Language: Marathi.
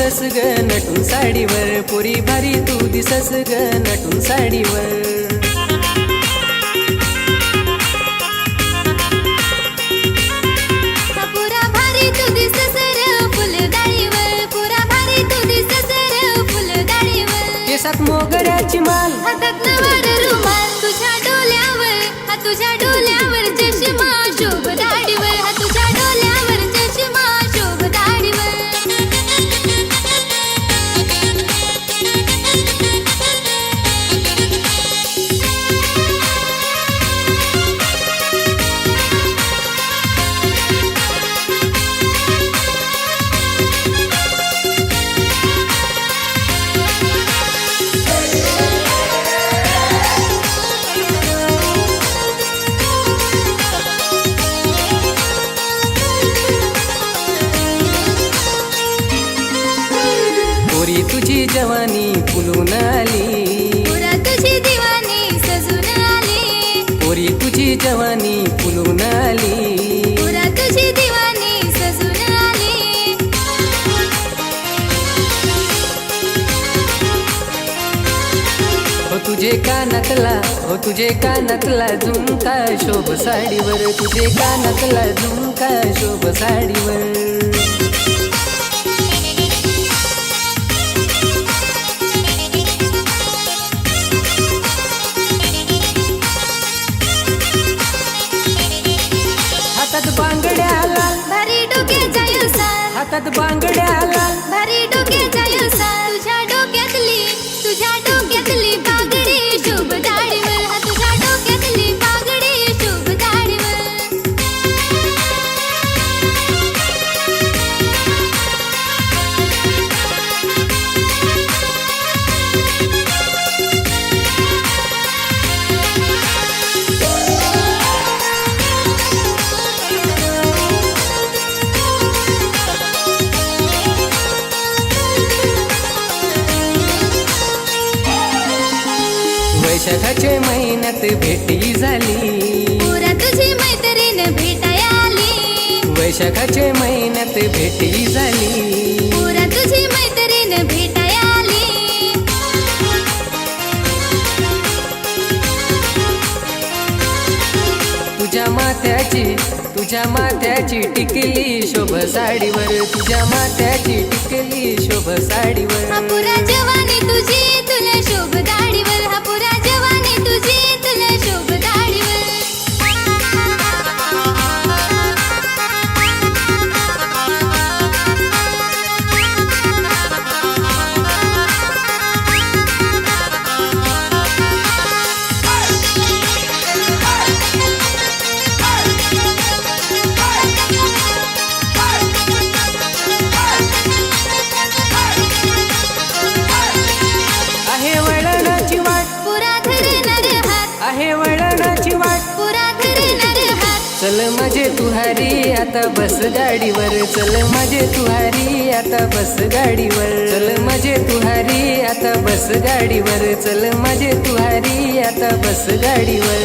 दिसस ग नटून साडीवर, पोरी भारी तू दिसस ग नटून साडीवर. केसात मोगऱ्याची माल, हातात नवाड रुमाल, तुझ्या डोल्यावर हा तुझ्या डोल्यावर चष्मा शोभ दाढीवर, हा तुझ्या डोल्यावर चष्मा शोभ दाढीवर. पोरी तुझी जवानी फुलून आली, पुरा तुझी दिवानी सजून आली, पोरी तुझी जवानी फुलून आली. पुरा तुझी दिवानी सजून आली. हो तुझे कानातला, हो तुझे कानातला झुमका शोभ साडीवर, तुझे कानातला झुमका शोभ साडीवर. हातात बांगड्या लाल, भारी डोक्याच्या यवसार, हातात बांगड्या लाल, भारी डोक्याच्या यवसार. तुझ्या डोक्यातली बागडी शोभ दाढीवर, हा तुझ्या डोक्यातली बागडी शोभ दाढीवर. वैशाखाच्या महिन्यात भेटी झाली, पुरा तुझी मैत्रीण भेटाया आली, वैशाखाच्या महिन्यात भेटी झाली. पुरा तुझी मैत्रीण भेटाया आली. तुझ्या माथ्याची टिकली शोभ साडीवर, तुझ्या माथ्याची टिकली शोभ साडीवर. हा पुरा जवानी तुझी तुला शोभ दाढीवर, हा पुरा जवानी तुझी तुला शोभ दाढीवर. आहे वळणाची वाट, पुरा धरणार हात, आहे वळणाची वाट, पुरा धरणार हात. चल माझे तुहारी आता बस गाडीवर, चल माझे तुहारी आता बस गाडीवर, चल माझे तुहारी आता बस गाडीवर, चल माझे तुहारी आता बस गाडीवर.